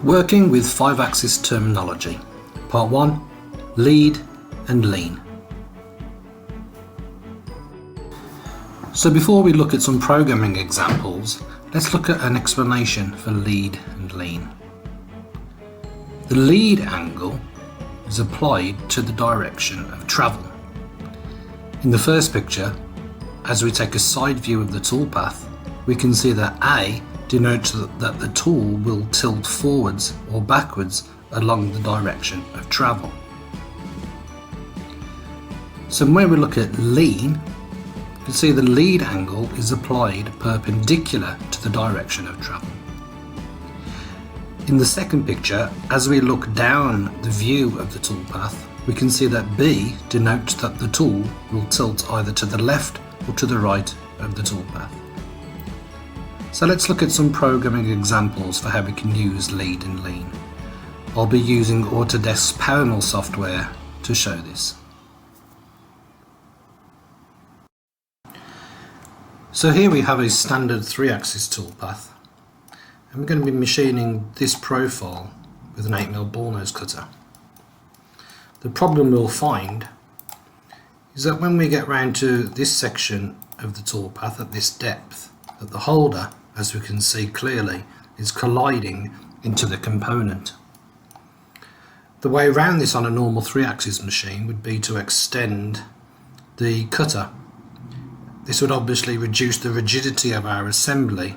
Working with 5-axis terminology. Part 1. Lead and lean. So before we look at some programming examples, let's look at an explanation for lead and lean. The lead angle is applied to the direction of travel. In the first picture, as we take a side view of the toolpath, we can see that A denotes that the tool will tilt forwards or backwards along the direction of travel. So when we look at lean, you can see the lead angle is applied perpendicular to the direction of travel. In the second picture, as we look down the view of the toolpath, we can see that B denotes that the tool will tilt either to the left or to the right of the toolpath. So let's look at some programming examples for how we can use lead and lean. I'll be using Autodesk's PowerMill software to show this. So here we have a standard 3-axis toolpath, and we're going to be machining this profile with an 8mm ball nose cutter. The problem we'll find is that when we get round to this section of the toolpath at this depth, that the holder, as we can see clearly, is colliding into the component. The way around this on a normal 3-axis machine would be to extend the cutter. This would obviously reduce the rigidity of our assembly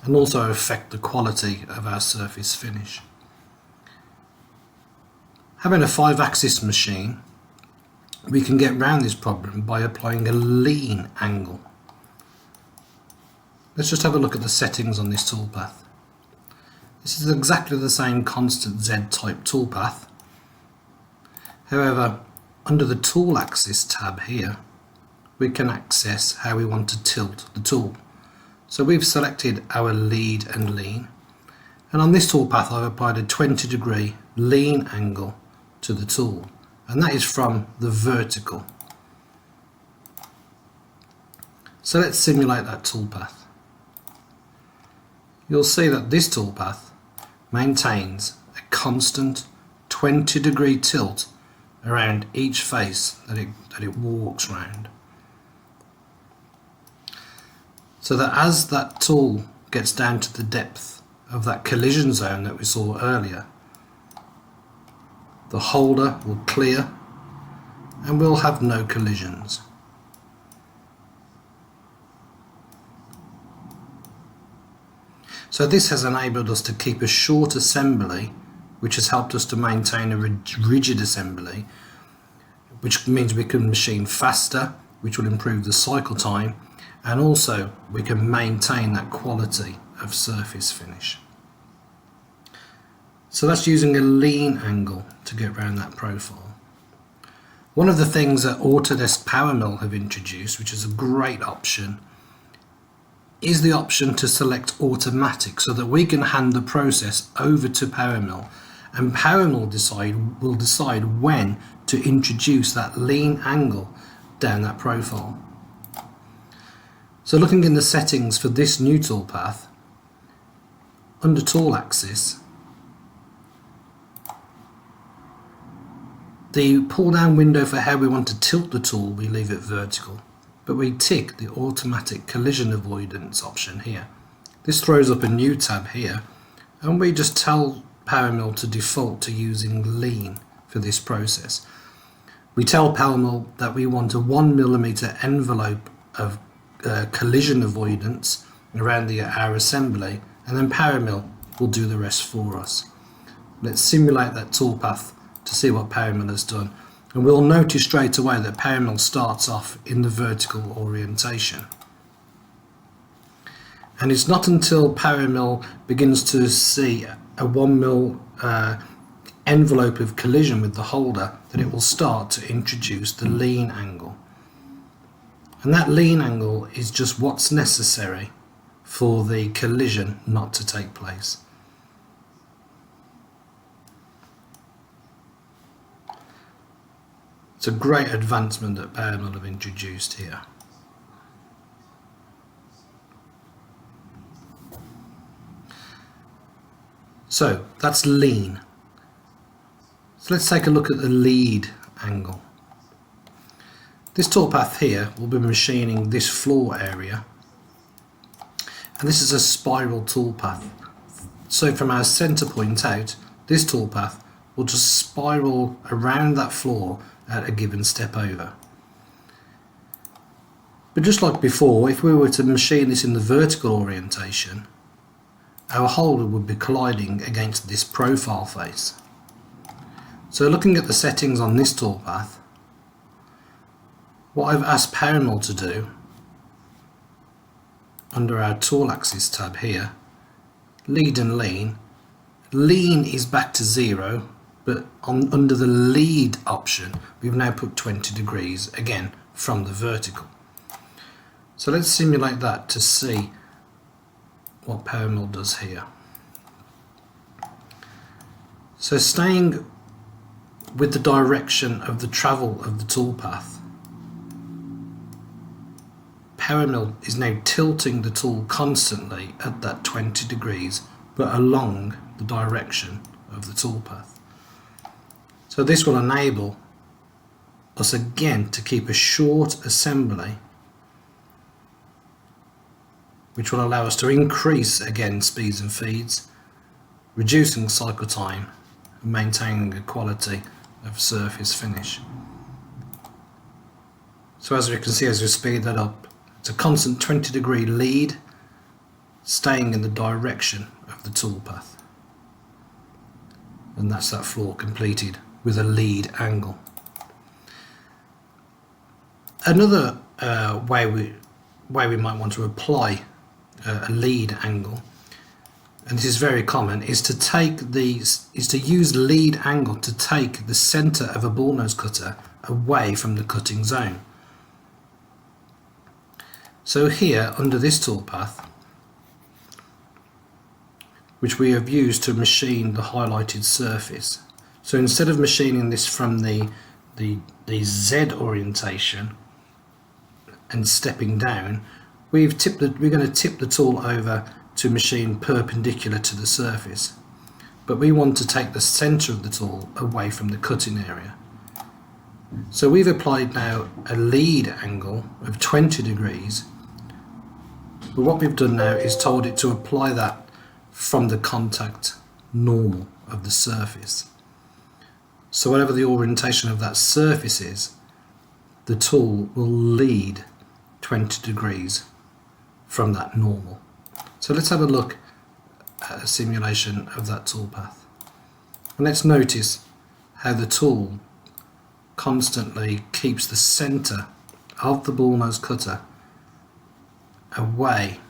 and also affect the quality of our surface finish. Having a 5-axis machine, we can get around this problem by applying a lean angle. Let's just have a look at the settings on this toolpath. This is exactly the same constant Z-type toolpath. However, under the tool axis tab here, we can access how we want to tilt the tool. So we've selected our lead and lean, and on this toolpath I've applied a 20-degree lean angle to the tool, and that is from the vertical. So let's simulate that toolpath. You'll see that this toolpath maintains a constant 20-degree tilt around each face that it walks round. So that as that tool gets down to the depth of that collision zone that we saw earlier, the holder will clear and we'll have no collisions. So this has enabled us to keep a short assembly, which has helped us to maintain a rigid assembly, which means we can machine faster, which will improve the cycle time, and also we can maintain that quality of surface finish. So that's using a lean angle to get around that profile. One of the things that Autodesk PowerMill have introduced, which is a great option, is the option to select automatic, so that we can hand the process over to PowerMill, and PowerMill will decide when to introduce that lean angle down that profile. So looking in the settings for this new toolpath, under tool axis, the pull down window for how we want to tilt the tool, we leave it vertical, but we tick the automatic collision avoidance option here. This throws up a new tab here, and we just tell PowerMill to default to using lean for this process. We tell PowerMill that we want a 1mm envelope of collision avoidance around our assembly, and then PowerMill will do the rest for us. Let's simulate that toolpath to see what PowerMill has done, and we'll notice straight away that PowerMill starts off in the vertical orientation. And it's not until PowerMill begins to see a 1mm envelope of collision with the holder that it will start to introduce the lean angle. And that lean angle is just what's necessary for the collision not to take place. It's a great advancement that PowerMill have introduced here. So that's lean. So let's take a look at the lead angle. This toolpath here will be machining this floor area, and this is a spiral toolpath. So from our center point out, this toolpath will just spiral around that floor at a given step over. But just like before, if we were to machine this in the vertical orientation, our holder would be colliding against this profile face. So looking at the settings on this toolpath, what I've asked PowerMill to do under our tool axis tab here, lead and lean. Lean is back to 0, but under the lead option we've now put 20 degrees again from the vertical. So let's simulate that to see what PowerMill does here. So staying with the direction of the travel of the toolpath, PowerMill is now tilting the tool constantly at that 20 degrees, but along the direction of the toolpath. So this will enable us again to keep a short assembly, which will allow us to increase again speeds and feeds, reducing cycle time and maintaining a quality of surface finish. So as we can see, as we speed that up, it's a constant 20 degree lead, staying in the direction of the toolpath. And that's that floor completed with a lead angle. Another way we might want to apply a lead angle, and this is very common, is to use lead angle to take the center of a ball nose cutter away from the cutting zone. So here under this toolpath, which we have used to machine the highlighted surface, so instead of machining this from the Z orientation and stepping down, we're going to tip the tool over to machine perpendicular to the surface, but we want to take the center of the tool away from the cutting area. So we've applied now a lead angle of 20 degrees, but what we've done now is told it to apply that from the contact normal of the surface. So whatever the orientation of that surface is, the tool will lead 20 degrees from that normal. So let's have a look at a simulation of that toolpath. And let's notice how the tool constantly keeps the center of the ball nose cutter away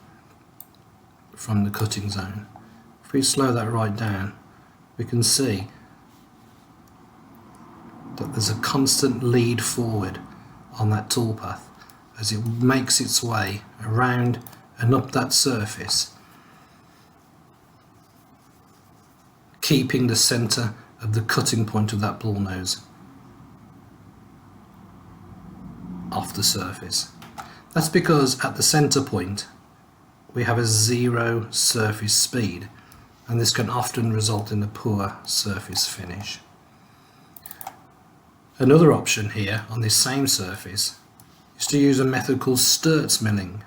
from the cutting zone. If we slow that right down, we can see that there's a constant lead forward on that toolpath as it makes its way around and up that surface, keeping the center of the cutting point of that ball nose off the surface. That's because at the center point we have a 0 surface speed, and this can often result in a poor surface finish. Another option here on this same surface is to use a method called Sturz milling,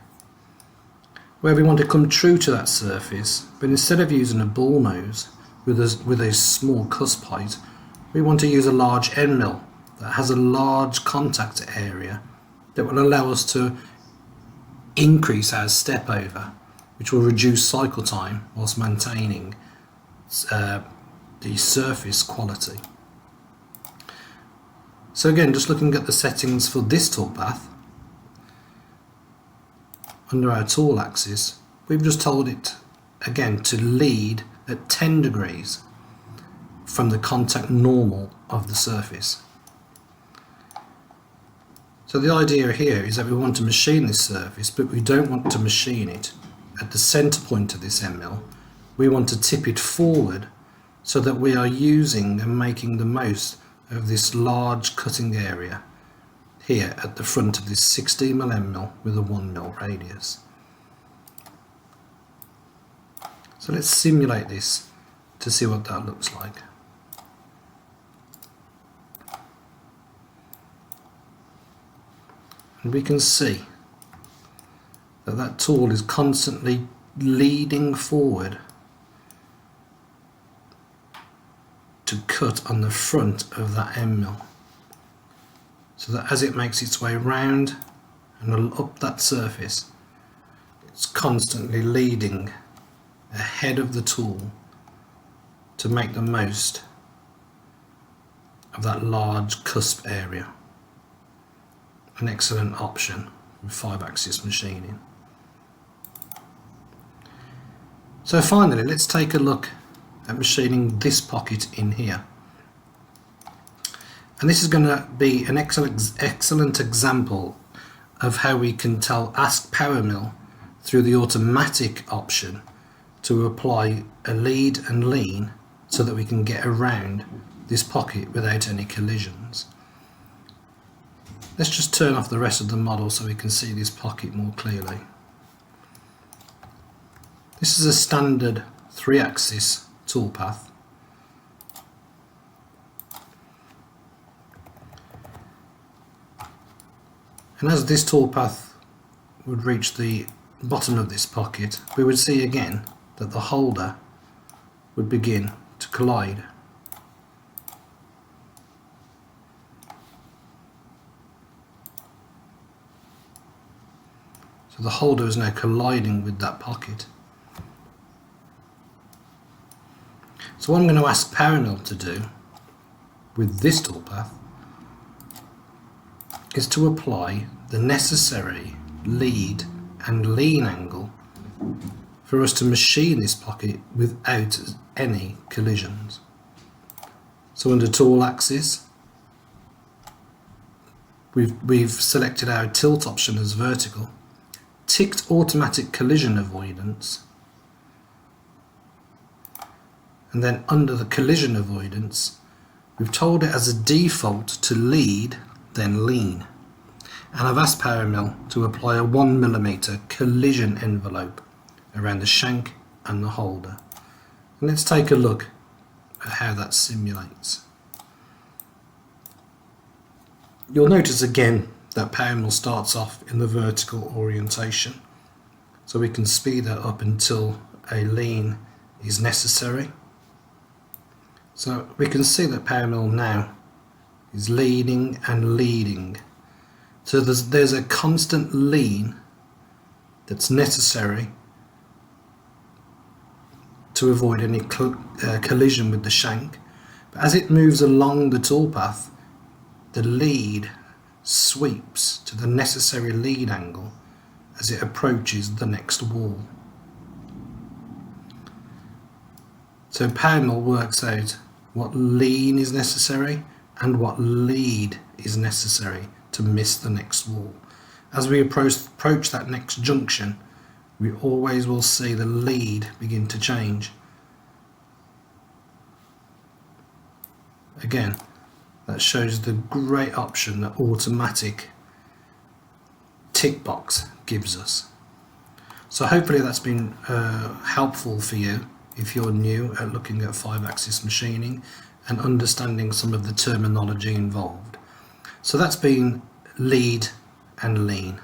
where we want to come true to that surface, but instead of using a ball nose with a small cusp height, we want to use a large end mill that has a large contact area that will allow us to increase our step over, which will reduce cycle time whilst maintaining the surface quality. So again, just looking at the settings for this toolpath, under our tool axis, we've just told it again to lead at 10 degrees from the contact normal of the surface. So the idea here is that we want to machine this surface, but we don't want to machine it at the center point of this end mill. We want to tip it forward so that we are using and making the most of this large cutting area here at the front of this 16mm end mill with a 1mm radius. So let's simulate this to see what that looks like. And we can see that that tool is constantly leading forward to cut on the front of that end mill, so that as it makes its way round and up that surface, it's constantly leading ahead of the tool to make the most of that large cusp area. An excellent option with 5-axis machining. So finally, let's take a look at machining this pocket in here. And this is going to be an excellent example of how we can ask PowerMill through the automatic option to apply a lead and lean so that we can get around this pocket without any collisions. Let's just turn off the rest of the model so we can see this pocket more clearly. This is a standard 3-axis toolpath. And as this toolpath would reach the bottom of this pocket, we would see again that the holder would begin to collide. So the holder is now colliding with that pocket. So what I'm going to ask PowerMill to do with this toolpath is to apply the necessary lead and lean angle for us to machine this pocket without any collisions. So under tool axis, we've selected our tilt option as vertical, ticked automatic collision avoidance, and then under the collision avoidance we've told it as a default to lead then lean, and I've asked PowerMill to apply a 1mm collision envelope around the shank and the holder. And let's take a look at how that simulates. You'll notice again that PowerMill starts off in the vertical orientation, so we can speed that up until a lean is necessary. So we can see that PowerMill now is leading and leading. So there's a constant lean that's necessary to avoid any collision with the shank. But as it moves along the toolpath, the lead sweeps to the necessary lead angle as it approaches the next wall. So PowerMill works out what lean is necessary and what lead is necessary to miss the next wall. As we approach that next junction, we always will see the lead begin to change. Again, that shows the great option that automatic tick box gives us. So hopefully that's been helpful for you if you're new at looking at 5-axis machining and understanding some of the terminology involved. So that's been lead and lean.